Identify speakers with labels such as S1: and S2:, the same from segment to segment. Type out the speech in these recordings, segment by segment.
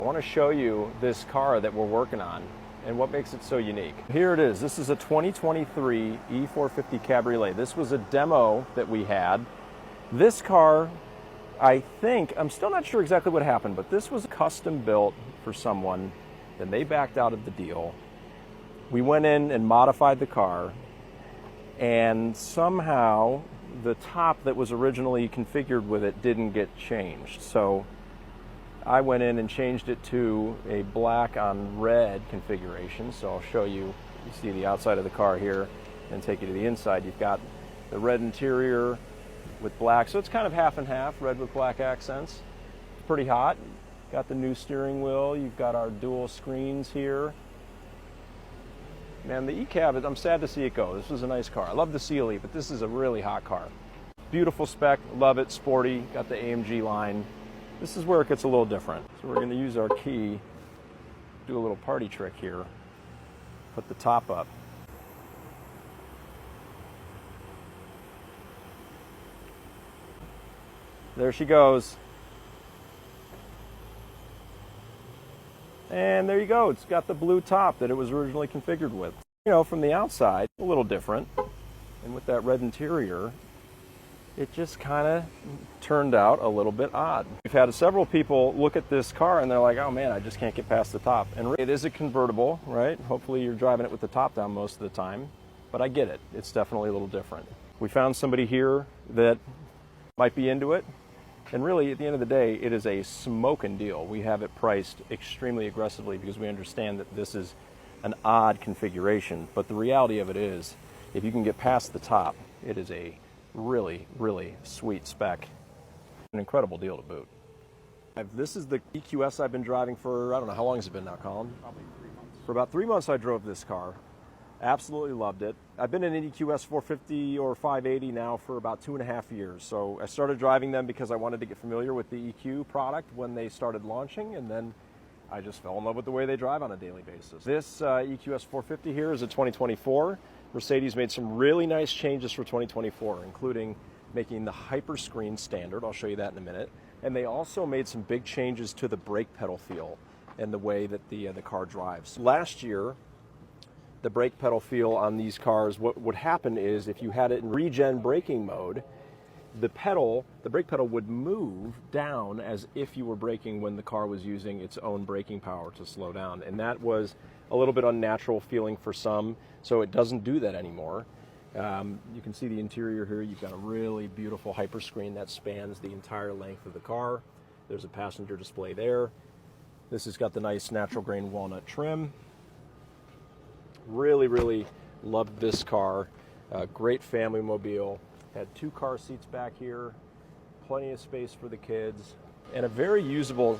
S1: I want to show you this car that we're working on and what makes it so unique. Here it is. This is a 2023 E450 Cabriolet. This was a demo that we had. This car, I think, I'm still not sure exactly what happened, but this was custom built for someone. Then they backed out of the deal. We went in and modified the car, and somehow the top that was originally configured with it didn't get changed. So I went in and changed it to a black on red configuration. So I'll show you, you see the outside of the car here and take you to the inside. You've got the red interior with black. So it's kind of half and half, red with black accents. Pretty hot. Got the new steering wheel. You've got our dual screens here. Man, the E-Cab, I'm sad to see it go. This was a nice car. I love the CLE, but this is a really hot car. Beautiful spec, love it, sporty, got the AMG line. This is where it gets a little different. So we're going to use our key, do a little party trick here, put the top up. There she goes. And there you go. It's got the blue top that it was originally configured with. You know, from the outside, a little different. And with that red interior, it just kind of turned out a little bit odd. We've had several people look at this car and they're like, oh man, I just can't get past the top. And it is a convertible, right? Hopefully you're driving it with the top down most of the time. But I get it. It's definitely a little different. We found somebody here that might be into it. And really, at the end of the day, it is a smoking deal. We have it priced extremely aggressively because we understand that this is an odd configuration. But the reality of it is, if you can get past the top, it is a really, really sweet spec. An incredible deal to boot. This is the EQS I've been driving for, I don't know, how long has it been now, Colin?
S2: Probably 3 months.
S1: For about 3 months I drove this car. Absolutely loved it. I've been in an EQS 450 or 580 now for about 2.5 years. So I started driving them because I wanted to get familiar with the EQ product when they started launching, and then I just fell in love with the way they drive on a daily basis. This EQS 450 here is a 2024. Mercedes made some really nice changes for 2024, including making the Hyperscreen standard. I'll show you that in a minute. And they also made some big changes to the brake pedal feel and the way that the car drives. Last year, the brake pedal feel on these cars, what would happen is if you had it in regen braking mode, the brake pedal would move down as if you were braking when the car was using its own braking power to slow down. And that was a little bit unnatural feeling for some, so it doesn't do that anymore. You can see the interior here. You've got a really beautiful Hyperscreen that spans the entire length of the car. There's a passenger display there. This has got the nice natural grain walnut trim. Really, really loved this car. Great family mobile. Had 2 car seats back here, plenty of space for the kids, and a very usable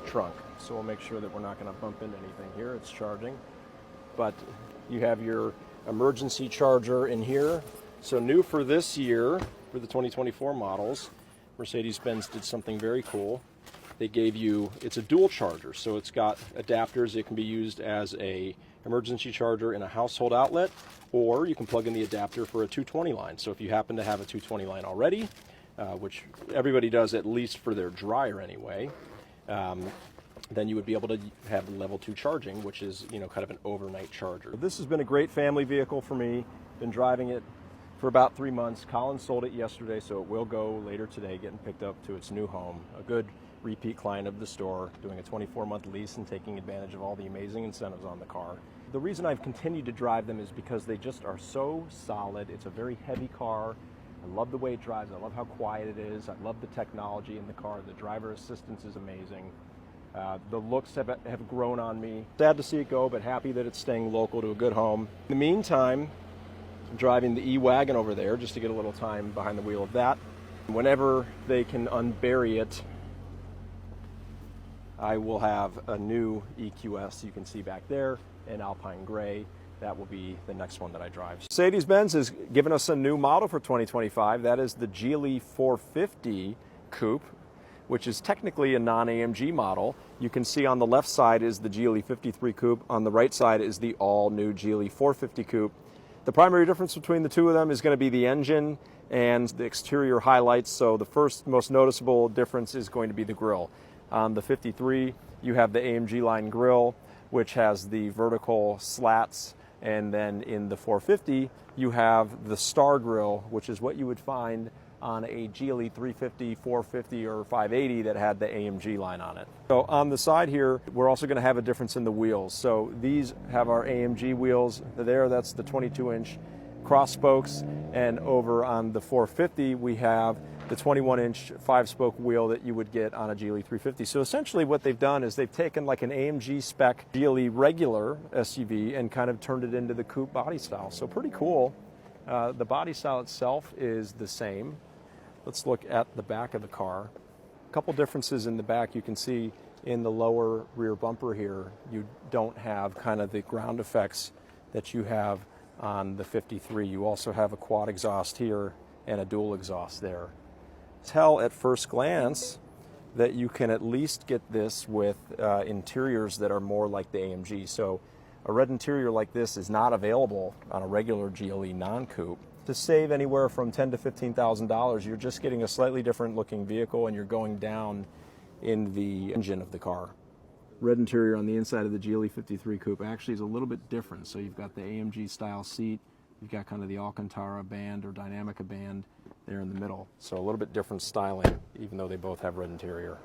S1: trunk. So we'll make sure that we're not going to bump into anything here. It's charging. But you have your emergency charger in here. So new for this year, for the 2024 models, Mercedes-Benz did something very cool. They gave you, it's a dual charger, so it's got adapters. It can be used as a emergency charger in a household outlet, or you can plug in the adapter for a 220 line. So if you happen to have a 220 line already, which everybody does at least for their dryer anyway, then you would be able to have level 2 charging, which is, you know, kind of an overnight charger. This has been a great family vehicle for me. Been driving it for about 3 months. Colin sold it yesterday, so it will go later today, getting picked up to its new home. A good repeat client of the store, doing a 24-month lease and taking advantage of all the amazing incentives on the car. The reason I've continued to drive them is because they just are so solid. It's a very heavy car. I love the way it drives. I love how quiet it is. I love the technology in the car. The driver assistance is amazing. The looks have grown on me. Sad to see it go, but happy that it's staying local to a good home. In the meantime, I'm driving the E-Wagon over there just to get a little time behind the wheel of that. Whenever they can unbury it, I will have a new EQS you can see back there in Alpine Gray. That will be the next one that I drive. Mercedes-Benz has given us a new model for 2025. That is the GLE450 Coupe, which is technically a non-AMG model. You can see on the left side is the GLE53 Coupe. On the right side is the all-new GLE450 Coupe. The primary difference between the two of them is going to be the engine and the exterior highlights. So the first most noticeable difference is going to be the grille. On the 53, you have the AMG line grille, which has the vertical slats, and then in the 450, you have the star grille, which is what you would find on a GLE350, 450, or 580 that had the AMG line on it. So on the side here, we're also going to have a difference in the wheels. So these have our AMG wheels there, that's the 22-inch cross spokes, and over on the 450 we have the 21-inch 5-spoke wheel that you would get on a GLE350. So essentially what they've done is they've taken like an AMG spec GLE regular SUV and kind of turned it into the coupe body style. So pretty cool. The body style itself is the same. Let's look at the back of the car. A couple differences in the back. You can see in the lower rear bumper here, you don't have kind of the ground effects that you have on the 53. You also have a quad exhaust here and a dual exhaust there. Tell at first glance that you can at least get this with interiors that are more like the AMG. So a red interior like this is not available on a regular GLE non-coupe. To save anywhere from $10,000 to $15,000, you're just getting a slightly different looking vehicle and you're going down in the engine of the car. Red interior on the inside of the GLE53 Coupe actually is a little bit different. So you've got the AMG style seat, you've got kind of the Alcantara band or Dynamica band there in the middle. So a little bit different styling, even though they both have red interior.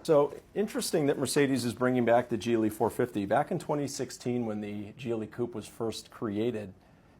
S1: So interesting that Mercedes is bringing back the GLE450. Back in 2016 when the GLE Coupe was first created,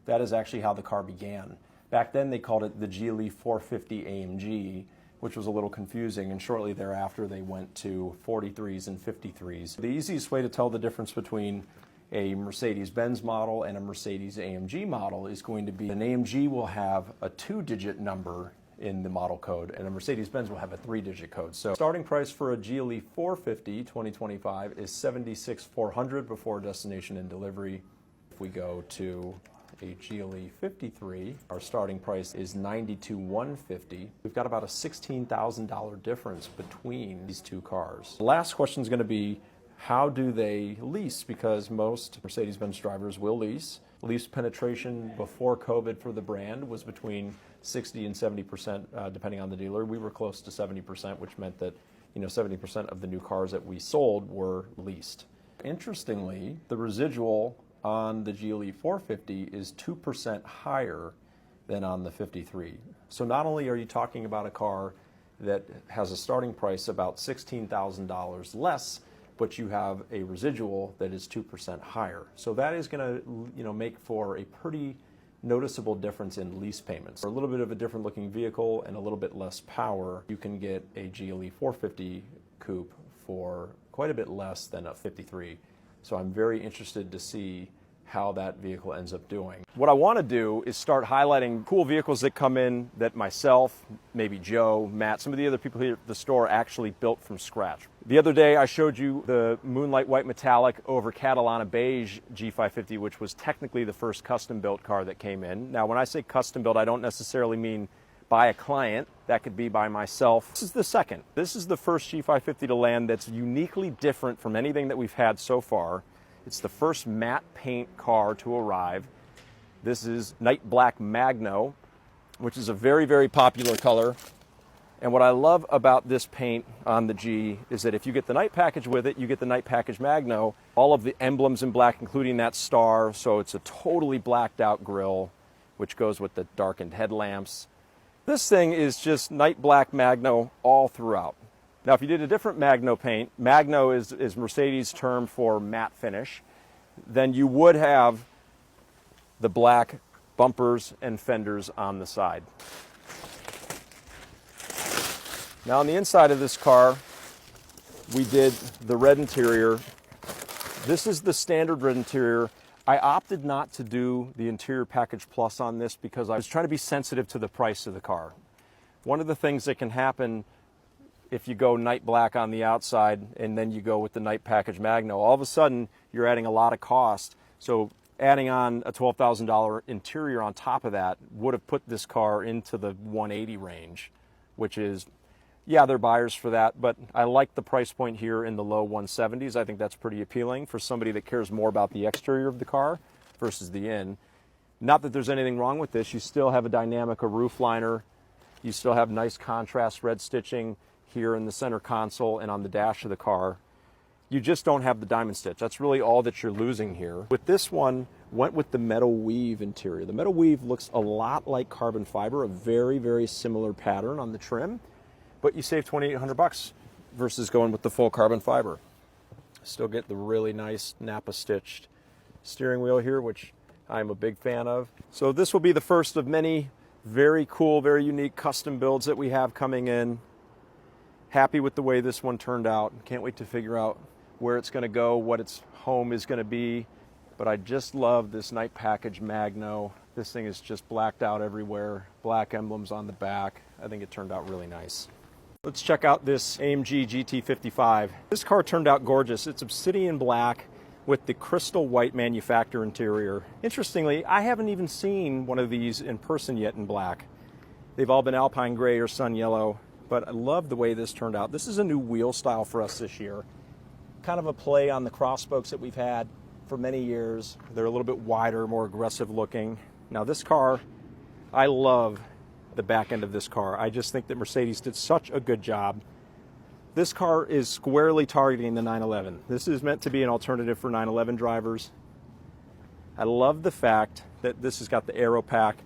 S1: that is actually how the car began. Back then they called it the GLE450 AMG, which was a little confusing, and shortly thereafter they went to 43s and 53s. The easiest way to tell the difference between a Mercedes-Benz model and a Mercedes AMG model is going to be an AMG will have a 2-digit number in the model code, and a Mercedes-Benz will have a 3-digit code. So starting price for a GLE450 2025 is $76,400 before destination and delivery. If we go to a GLE53, our starting price is $92,150. We've got about a $16,000 difference between these two cars. The last question is going to be, how do they lease? Because most Mercedes-Benz drivers will lease. Lease penetration before COVID for the brand was between 60 and 70%, depending on the dealer. We were close to 70%, which meant that 70% of the new cars that we sold were leased. Interestingly, the residual on the GLE450 is 2% higher than on the 53. So not only are you talking about a car that has a starting price about $16,000 less, but you have a residual that is 2% higher. So that is going to make for a pretty noticeable difference in lease payments. For a little bit of a different looking vehicle and a little bit less power, you can get a GLE450 Coupe for quite a bit less than a 53. So I'm very interested to see how that vehicle ends up doing. What I want to do is start highlighting cool vehicles that come in that myself, maybe Joe, Matt, some of the other people here at the store actually built from scratch. The other day I showed you the Moonlight White Metallic over Catalana Beige G550, which was technically the first custom built car that came in. Now when I say custom built, I don't necessarily mean by a client. That could be by myself. This is the second. This is the first G550 to land that's uniquely different from anything that we've had so far. It's the first matte paint car to arrive. This is Night Black Magno, which is a very, very popular color. And what I love about this paint on the G is that if you get the night package with it, you get the night package Magno. All of the emblems in black, including that star, so it's a totally blacked out grille, which goes with the darkened headlamps. This thing is just Night Black Magno all throughout. Now, if you did a different Magno paint, Magno is Mercedes' term for matte finish, then you would have the black bumpers and fenders on the side. Now, on the inside of this car, we did the red interior. This is the standard red interior. I opted not to do the Interior Package Plus on this because I was trying to be sensitive to the price of the car. One of the things that can happen if you go night black on the outside and then you go with the night package Magno, all of a sudden you're adding a lot of cost. So adding on a $12,000 interior on top of that would have put this car into the 180 range, which is, yeah, they're buyers for that, but I like the price point here in the low 170s. I think that's pretty appealing for somebody that cares more about the exterior of the car versus the in. Not that there's anything wrong with this. You still have a Dynamica roof liner. You still have nice contrast red stitching here in the center console and on the dash of the car. You just don't have the diamond stitch. That's really all that you're losing here. With this one, went with the metal weave interior. The metal weave looks a lot like carbon fiber, a very, very similar pattern on the trim, but you save $2,800 versus going with the full carbon fiber. Still get the really nice Napa stitched steering wheel here, which I'm a big fan of. So this will be the first of many very cool, very unique custom builds that we have coming in. Happy with the way this one turned out. Can't wait to figure out where it's going to go, what its home is going to be. But I just love this night package Magno. This thing is just blacked out everywhere. Black emblems on the back. I think it turned out really nice. Let's check out this AMG GT55. This car turned out gorgeous. It's obsidian black with the crystal white manufacturer interior. Interestingly, I haven't even seen one of these in person yet in black. They've all been alpine gray or sun yellow, but I love the way this turned out. This is a new wheel style for us this year. Kind of a play on the cross spokes that we've had for many years. They're a little bit wider, more aggressive looking. Now this car, I love the back end of this car. I just think that Mercedes did such a good job. This car is squarely targeting the 911. This is meant to be an alternative for 911 drivers. I love the fact that this has got the aero pack,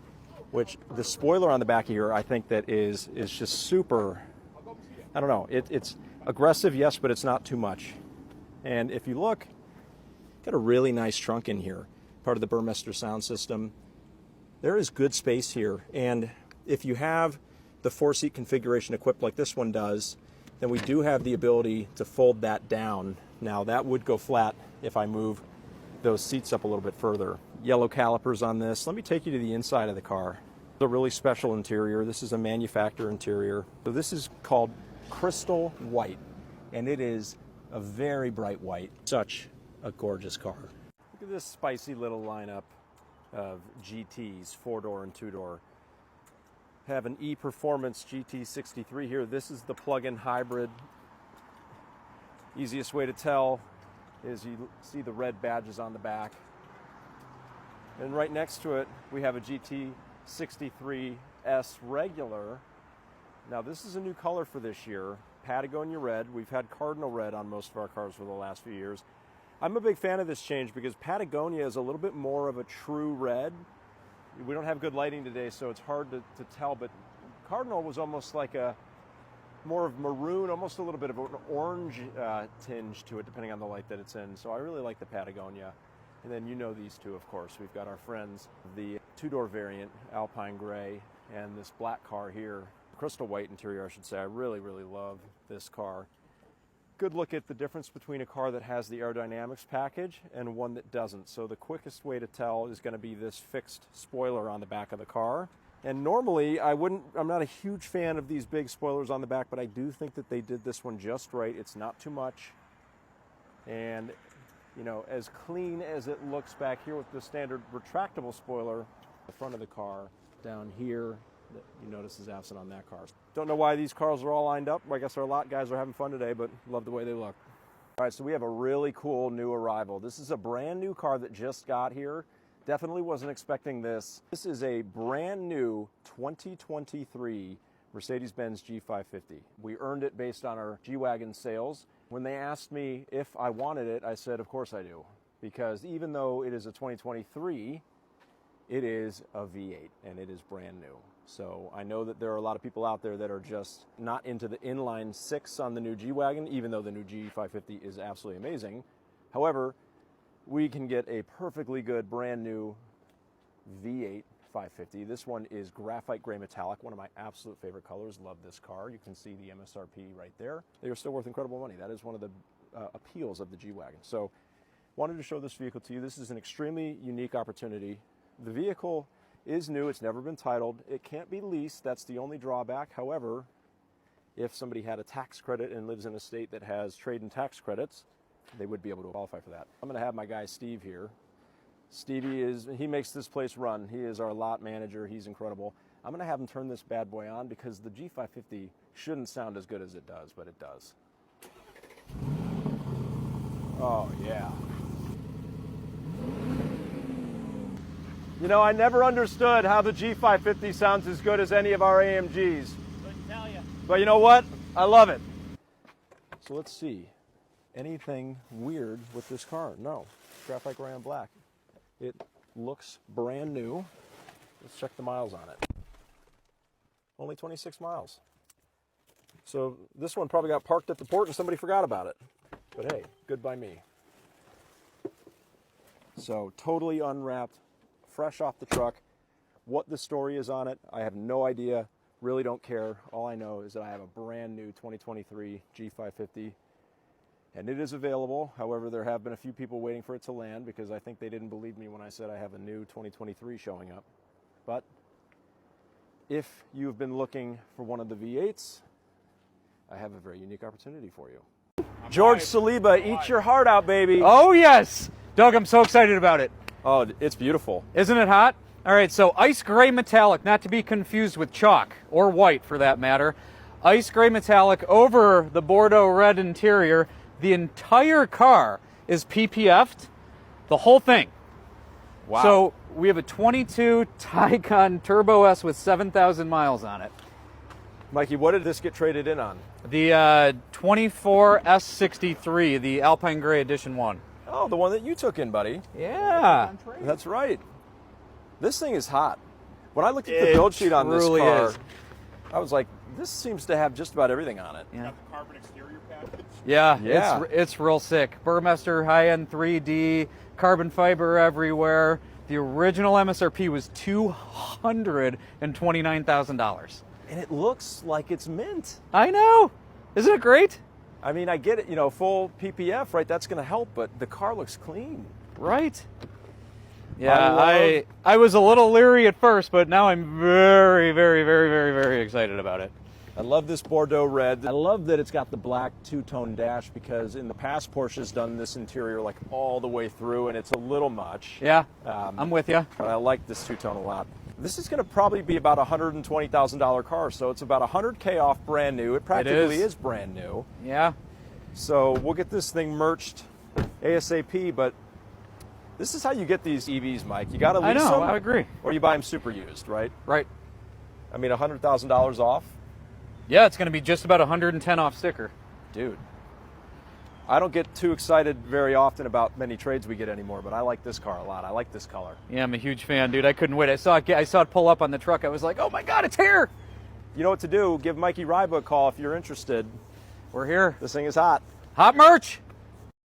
S1: which the spoiler on the back here, I think that is just super, I don't know, it's aggressive, yes, but it's not too much. And if you look, got a really nice trunk in here, part of the Burmester sound system. There is good space here, and if you have the 4-seat configuration equipped like this one does, then we do have the ability to fold that down. Now that would go flat if I move those seats up a little bit further. Yellow calipers on this. Let me take you to the inside of the car. It's a really special interior. This is a manufacturer interior. So this is called Crystal White, and it is a very bright white. Such a gorgeous car. Look at this spicy little lineup of GTs, 4-door and 2-door. Have an E-Performance GT63 here. This is the plug-in hybrid. Easiest way to tell is you see the red badges on the back. And right next to it, we have a GT63S regular. Now this is a new color for this year, Patagonia red. We've had cardinal red on most of our cars for the last few years. I'm a big fan of this change because Patagonia is a little bit more of a true red. We don't have good lighting today, so it's hard to tell, but cardinal was almost like a more of maroon, almost a little bit of an orange tinge to it, depending on the light that it's in. So I really like the Patagonia. And then you know these two, of course. We've got our friends, the 2-door variant, Alpine Gray, and this black car here, crystal white interior, I should say. I really, really love this car. Good look at the difference between a car that has the aerodynamics package and one that doesn't. So the quickest way to tell is going to be this fixed spoiler on the back of the car. And normally I'm not a huge fan of these big spoilers on the back, but I do think that they did this one just right. It's not too much. And you know, as clean as it looks back here with the standard retractable spoiler, the front of the car down here, that you notice is absent on that car. Don't know why these cars are all lined up. I guess our lot guys are having fun today, but love the way they look. All right, so we have a really cool new arrival. This is a brand new car that just got here. Definitely wasn't expecting this. This is a brand new 2023 Mercedes-Benz G550. We earned it based on our G-Wagon sales. When they asked me if I wanted it, I said, of course I do. Because even though it is a 2023, it is a V8 and it is brand new. So I know that there are a lot of people out there that are just not into the inline 6 on the new G-Wagon, even though the new G550 is absolutely amazing. However, we can get a perfectly good brand new V8 550. This one is graphite gray metallic, one of my absolute favorite colors. Love this car. You can see the MSRP right there. They are still worth incredible money. That is one of the appeals of the G-Wagon. So wanted to show this vehicle to you. This is an extremely unique opportunity. The vehicle is new. It's never been titled. It can't be leased. That's the only drawback. However, if somebody had a tax credit and lives in a state that has trade and tax credits, they would be able to qualify for that. I'm going to have my guy Steve here. Stevie he makes this place run. He is our lot manager. He's incredible. I'm going to have him turn this bad boy on because the G550 shouldn't sound as good as it does, but it does. Oh, yeah. You know, I never understood how the G550 sounds as good as any of our AMGs.
S2: Couldn't tell you.
S1: But you know what? I love it. So let's see. anything weird with this car. No, graphite gray on black. It looks brand new. Let's check the miles on it. Only 26 miles. So this one probably got parked at the port and somebody forgot about it. But hey, good by me. So totally unwrapped, fresh off the truck. What the story is on it, I have no idea. Really don't care. All I know is that I have a brand new 2023 G550 and it is available. However, there have been a few people waiting for it to land because I think they didn't believe me when I said I have a new 2023 showing up. But if you've been looking for one of the V8s, I have a very unique opportunity for you. George Saliba, eat your heart out, baby.
S2: Oh, yes. Doug, I'm so excited about it.
S1: Oh, it's beautiful.
S2: Isn't it hot? All right, so ice gray metallic, not to be confused with chalk or white for that matter. Ice gray metallic over the Bordeaux red interior. The entire car is PPF'd, the whole thing.
S1: Wow.
S2: So we have a 22 Taycan Turbo S with 7,000 miles on it.
S1: Mikey, what did this get traded in on?
S2: The 24 S63, the Alpine Gray Edition 1.
S1: Oh, the one that you took in, buddy.
S2: Yeah.
S1: That's right. This thing is hot. When I looked at the build sheet on this
S2: truly
S1: car,
S2: is.
S1: I was like, this seems to have just about everything on it.
S2: Yeah.
S3: Got the carbon exterior package.
S2: Yeah. It's real sick. Burmester high-end 3D, carbon fiber everywhere. The original MSRP was $229,000.
S1: And it looks like it's mint.
S2: I know. Isn't it great?
S1: I mean, I get it, you know, full PPF, right? That's going to help, but the car looks clean.
S2: Right. Yeah, I was a little leery at first, but now I'm very, very, very, very, very excited about it.
S1: I love this Bordeaux red. I love that it's got the black two-tone dash because in the past Porsche's done this interior like all the way through and it's a little much.
S2: Yeah, I'm with you.
S1: But I like this two-tone a lot. This is going to probably be about a $120,000 car, so it's about $100K off brand new. It practically is brand new.
S2: Yeah.
S1: So we'll get this thing merched ASAP, but this is how you get these EVs, Mike. You got to lease them.
S2: I agree.
S1: Or you buy them super used, right?
S2: Right.
S1: I mean, $100,000 off.
S2: Yeah, it's going to be just about 110 off sticker.
S1: Dude, I don't get too excited very often about many trades we get anymore, but I like this car a lot. I like this color.
S2: Yeah, I'm a huge fan, dude. I couldn't wait. I saw it pull up on the truck. I was like, oh my God, it's here.
S1: You know what to do. Give Mikey Ryba a call if you're interested.
S2: We're here.
S1: This thing is hot.
S2: Hot merch.